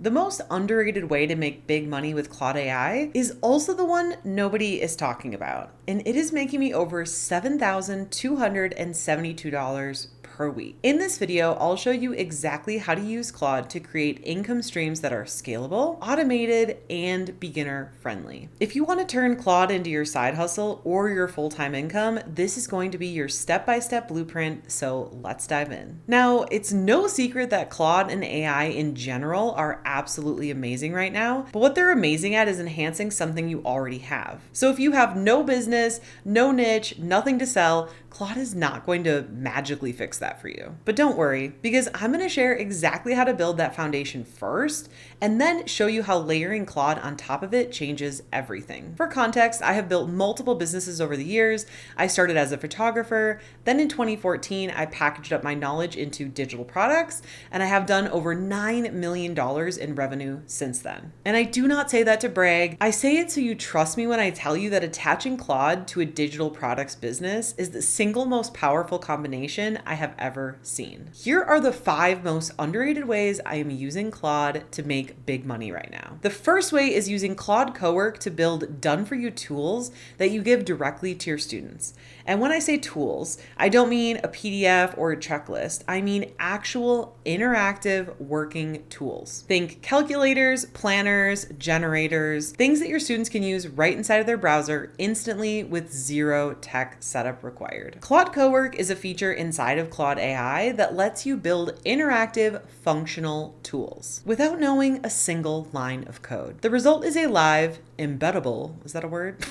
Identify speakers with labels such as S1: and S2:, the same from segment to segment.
S1: The most underrated way to make big money with Claude AI is also the one nobody is talking about, and it is making me over $7,272 per week. In this video, I'll show you exactly how to use Claude to create income streams that are scalable, automated, and beginner friendly. If you want to turn Claude into your side hustle or your full-time income, this is going to be your step-by-step blueprint, so let's dive in. Now, it's no secret that Claude and AI in general are absolutely amazing right now, but what they're amazing at is enhancing something you already have. So if you have no business, no niche, nothing to sell, Claude is not going to magically fix that for you. But don't worry, because I'm going to share exactly how to build that foundation first, and then show you how layering Claude on top of it changes everything. For context, I have built multiple businesses over the years. I started as a photographer, then in 2014, I packaged up my knowledge into digital products, and I have done over $9 million in revenue since then. And I do not say that to brag. I say it so you trust me when I tell you that attaching Claude to a digital products business is the single most powerful combination I have ever seen. Here are the 5 most underrated ways I am using Claude to make big money right now. The first way is using Claude Cowork to build done-for-you tools that you give directly to your students. And when I say tools, I don't mean a PDF or a checklist. I mean actual interactive working tools. Think calculators, planners, generators, things that your students can use right inside of their browser instantly with zero tech setup required. Claude Cowork is a feature inside of Claude AI that lets you build interactive, functional tools without knowing a single line of code. The result is a live, embeddable, is that a word?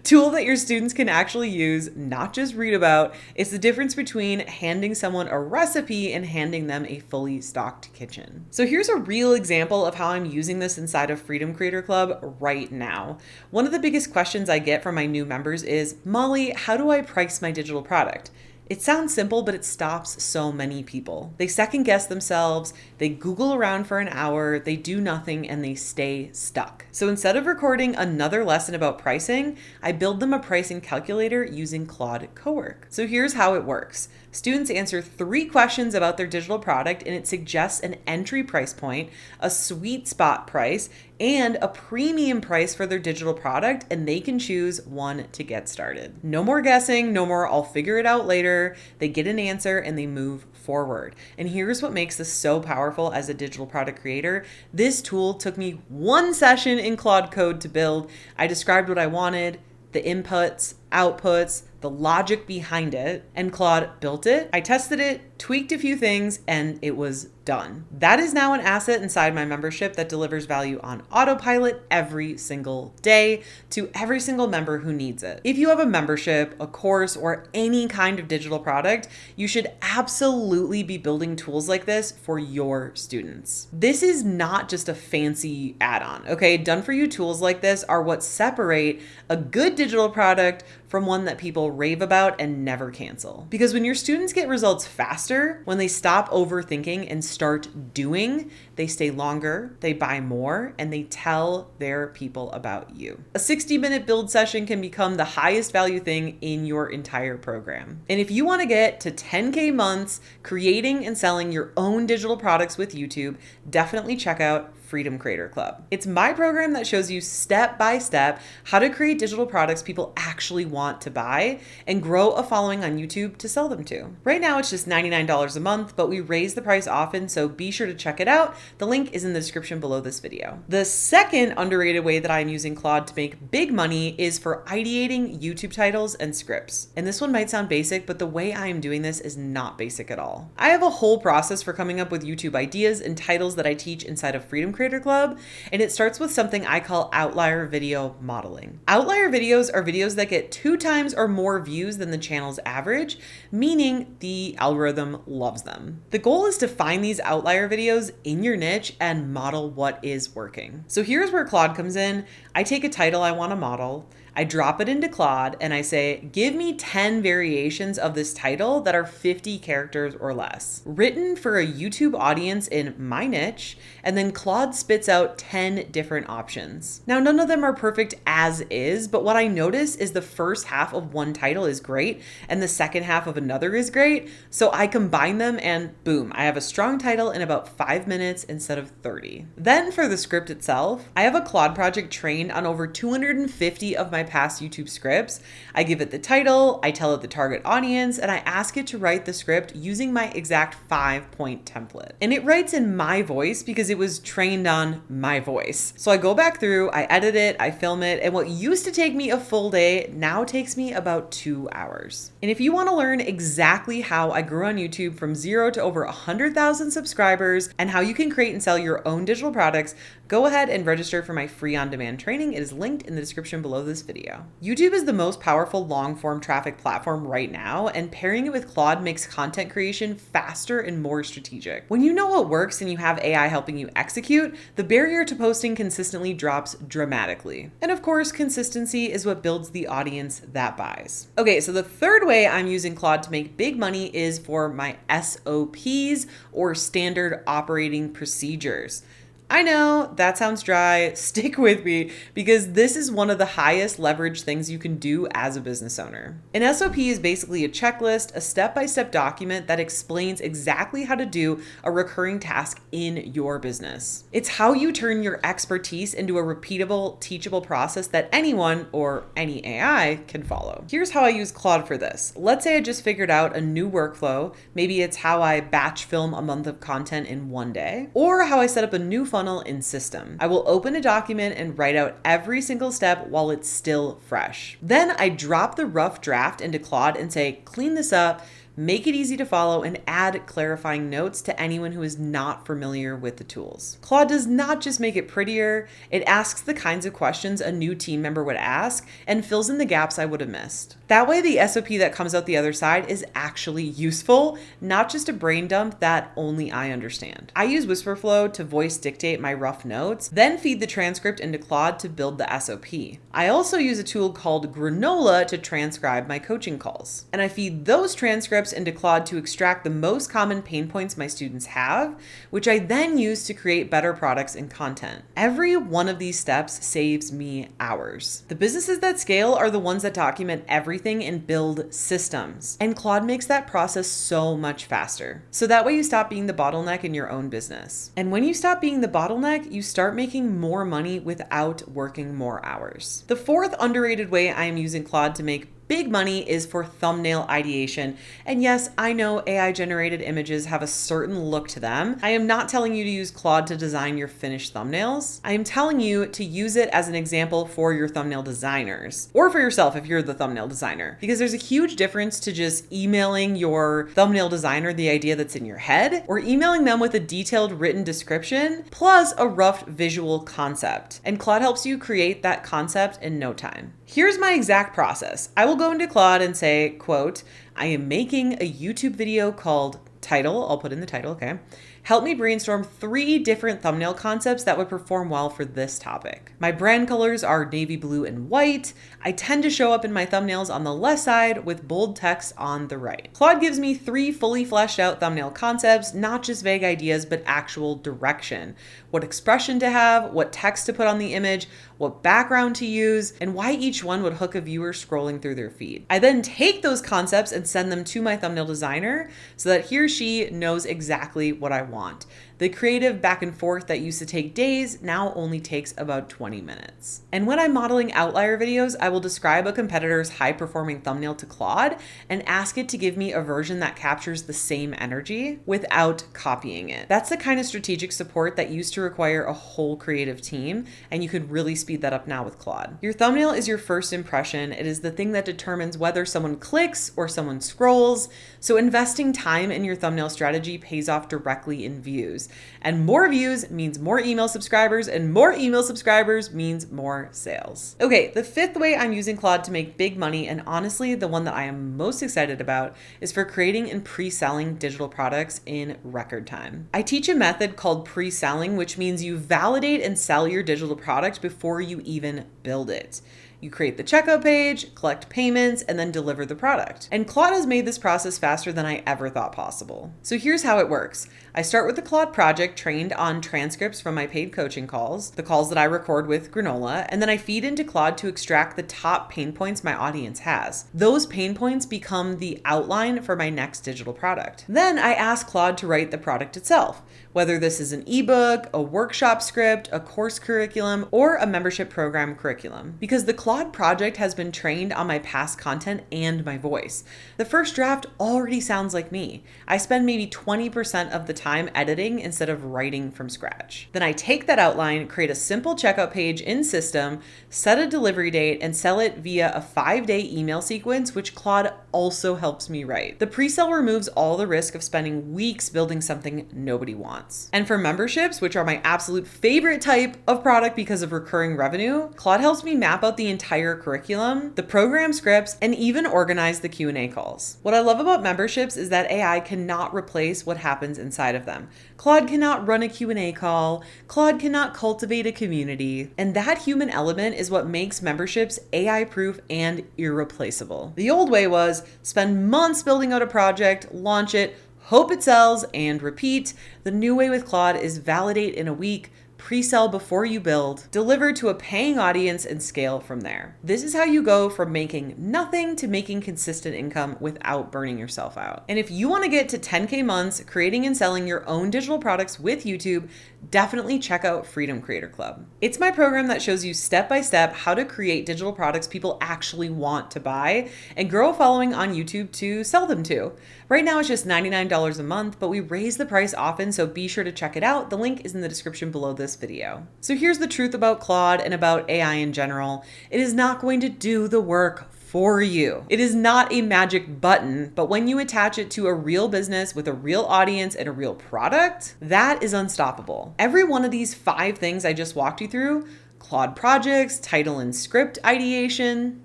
S1: Tool that your students can actually use, not just read about. It's the difference between handing someone a recipe and handing them a fully stocked kitchen. So here's a real example of how I'm using this inside of Freedom Creator Club right now. One of the biggest questions I get from my new members is, Molly, how do I price my digital product? It sounds simple, but it stops so many people. They second guess themselves, they Google around for an hour, they do nothing, and they stay stuck. So instead of recording another lesson about pricing, I build them a pricing calculator using Claude Cowork. So here's how it works. Students answer 3 questions about their digital product, and it suggests an entry price point, a sweet spot price, and a premium price for their digital product, and they can choose one to get started. No more guessing, no more I'll figure it out later. They get an answer and they move forward. And here's what makes this so powerful as a digital product creator. This tool took me 1 session in Claude Code to build. I described what I wanted, the inputs, outputs, the logic behind it, and Claude built it. I tested it, tweaked a few things, and it was done. That is now an asset inside my membership that delivers value on autopilot every single day to every single member who needs it. If you have a membership, a course, or any kind of digital product, you should absolutely be building tools like this for your students. This is not just a fancy add-on, okay? Done-for-you tools like this are what separate a good digital product from one that people rave about and never cancel. Because when your students get results faster, when they stop overthinking and start doing, they stay longer, they buy more, and they tell their people about you. A 60-minute build session can become the highest value thing in your entire program. And if you want to get to 10K months creating and selling your own digital products with YouTube, definitely check out Freedom Creator Club. It's my program that shows you step by step how to create digital products people actually want to buy and grow a following on YouTube to sell them to. Right now it's just $99 a month, but we raise the price often, so be sure to check it out. The link is in the description below this video. The second underrated way that I'm using Claude to make big money is for ideating YouTube titles and scripts. And this one might sound basic, but the way I am doing this is not basic at all. I have a whole process for coming up with YouTube ideas and titles that I teach inside of Freedom Creator Club, and it starts with something I call outlier video modeling. Outlier videos are videos that get 2 times or more views than the channel's average, meaning the algorithm loves them. The goal is to find these outlier videos in your niche and model what is working. So here's where Claude comes in. I take a title I want to model. I drop it into Claude and I say, give me 10 variations of this title that are 50 characters or less, written for a YouTube audience in my niche, and then Claude spits out 10 different options. Now, none of them are perfect as is, but what I notice is the first half of one title is great and the second half of another is great. So I combine them and boom, I have a strong title in about 5 minutes instead of 30. Then for the script itself, I have a Claude project trained on over 250 of my past YouTube scripts. I give it the title, I tell it the target audience, and I ask it to write the script using my exact 5-point template. And it writes in my voice because it was trained on my voice. So I go back through, I edit it, I film it, and what used to take me a full day now takes me about 2 hours. And if you want to learn exactly how I grew on YouTube from 0 to over 100,000 subscribers and how you can create and sell your own digital products, go ahead and register for my free on-demand training. It is linked in the description below this video. YouTube is the most powerful long-form traffic platform right now, and pairing it with Claude makes content creation faster and more strategic. When you know what works and you have AI helping you execute, the barrier to posting consistently drops dramatically. And of course, consistency is what builds the audience that buys. Okay, so the third way I'm using Claude to make big money is for my SOPs, or standard operating procedures. I know that sounds dry. Stick with me because this is one of the highest leverage things you can do as a business owner. An SOP is basically a checklist, a step-by-step document that explains exactly how to do a recurring task in your business. It's how you turn your expertise into a repeatable, teachable process that anyone or any AI can follow. Here's how I use Claude for this. Let's say I just figured out a new workflow. Maybe it's how I batch film a month of content in one day, or how I set up a new funnel in system. I will open a document and write out every single step while it's still fresh. Then I drop the rough draft into Claude and say, clean this up, make it easy to follow, and add clarifying notes to anyone who is not familiar with the tools. Claude does not just make it prettier, it asks the kinds of questions a new team member would ask and fills in the gaps I would have missed. That way, the SOP that comes out the other side is actually useful, not just a brain dump that only I understand. I use Whisperflow to voice dictate my rough notes, then feed the transcript into Claude to build the SOP. I also use a tool called Granola to transcribe my coaching calls. And I feed those transcripts into Claude to extract the most common pain points my students have, which I then use to create better products and content. Every one of these steps saves me hours. The businesses that scale are the ones that document everything and build systems. And Claude makes that process so much faster. So that way you stop being the bottleneck in your own business. And when you stop being the bottleneck, you start making more money without working more hours. The fourth underrated way I am using Claude to make big money is for thumbnail ideation. And yes, I know AI generated images have a certain look to them. I am not telling you to use Claude to design your finished thumbnails. I am telling you to use it as an example for your thumbnail designers, or for yourself if you're the thumbnail designer, because there's a huge difference to just emailing your thumbnail designer the idea that's in your head, or emailing them with a detailed written description plus a rough visual concept. And Claude helps you create that concept in no time. Here's my exact process. I will go into Claude and say, quote, I am making a YouTube video called title. I'll put in the title, okay. Help me brainstorm 3 different thumbnail concepts that would perform well for this topic. My brand colors are navy blue and white. I tend to show up in my thumbnails on the left side with bold text on the right. Claude gives me 3 fully fleshed out thumbnail concepts, not just vague ideas, but actual direction. What expression to have, what text to put on the image, what background to use, and why each one would hook a viewer scrolling through their feed. I then take those concepts and send them to my thumbnail designer so that he or she knows exactly what I want. The creative back and forth that used to take days now only takes about 20 minutes. And when I'm modeling outlier videos, I will describe a competitor's high-performing thumbnail to Claude and ask it to give me a version that captures the same energy without copying it. That's the kind of strategic support that used to require a whole creative team, and you could really speed that up now with Claude. Your thumbnail is your first impression. It is the thing that determines whether someone clicks or someone scrolls. So investing time in your thumbnail strategy pays off directly in views. And more views means more email subscribers, and more email subscribers means more sales. Okay, the 5th way I'm using Claude to make big money, and honestly, the one that I am most excited about, is for creating and pre-selling digital products in record time. I teach a method called pre-selling, which means you validate and sell your digital product before you even build it. You create the checkout page, collect payments, and then deliver the product. And Claude has made this process faster than I ever thought possible. So here's how it works. I start with the Claude project trained on transcripts from my paid coaching calls, the calls that I record with Granola, and then I feed into Claude to extract the top pain points my audience has. Those pain points become the outline for my next digital product. Then I ask Claude to write the product itself, whether this is an ebook, a workshop script, a course curriculum, or a membership program curriculum. Because the Claude project has been trained on my past content and my voice. The first draft already sounds like me. I spend maybe 20% of the time editing instead of writing from scratch. Then I take that outline, create a simple checkout page in system, set a delivery date, and sell it via a 5-day email sequence, which Claude also helps me write. The pre-sale removes all the risk of spending weeks building something nobody wants. And for memberships, which are my absolute favorite type of product because of recurring revenue, Claude helps me map out the entire curriculum, the program scripts, and even organize the Q&A calls. What I love about memberships is that AI cannot replace what happens inside of them. Claude cannot run a Q&A call. Claude cannot cultivate a community. And that human element is what makes memberships AI-proof and irreplaceable. The old way was spend months building out a project, launch it, hope it sells, and repeat. The new way with Claude is validate in a week, pre-sell before you build, deliver to a paying audience, and scale from there. This is how you go from making nothing to making consistent income without burning yourself out. And if you want to get to 10K months creating and selling your own digital products with YouTube, definitely check out Freedom Creator Club. It's my program that shows you step by step how to create digital products people actually want to buy and grow a following on YouTube to sell them to. Right now it's just $99 a month, but we raise the price often, so be sure to check it out. The link is in the description below this video. So here's the truth about Claude and about AI in general. It is not going to do the work for you. It is not a magic button, but when you attach it to a real business with a real audience and a real product, that is unstoppable. Every one of these 5 things I just walked you through, Claude projects, title and script ideation,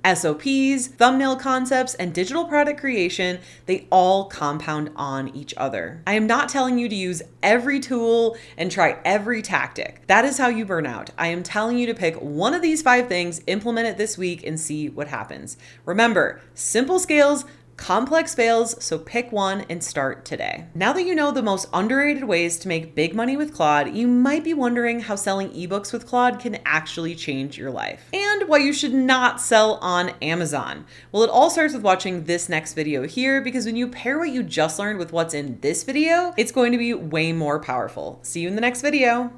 S1: SOPs, thumbnail concepts, and digital product creation, they all compound on each other. I am not telling you to use every tool and try every tactic. That is how you burn out. I am telling you to pick one of these 5 things, implement it this week, and see what happens. Remember, simple scales, complex fails, so pick one and start today. Now that you know the most underrated ways to make big money with Claude, you might be wondering how selling ebooks with Claude can actually change your life and why you should not sell on Amazon. Well, it all starts with watching this next video here, because when you pair what you just learned with what's in this video, it's going to be way more powerful. See you in the next video.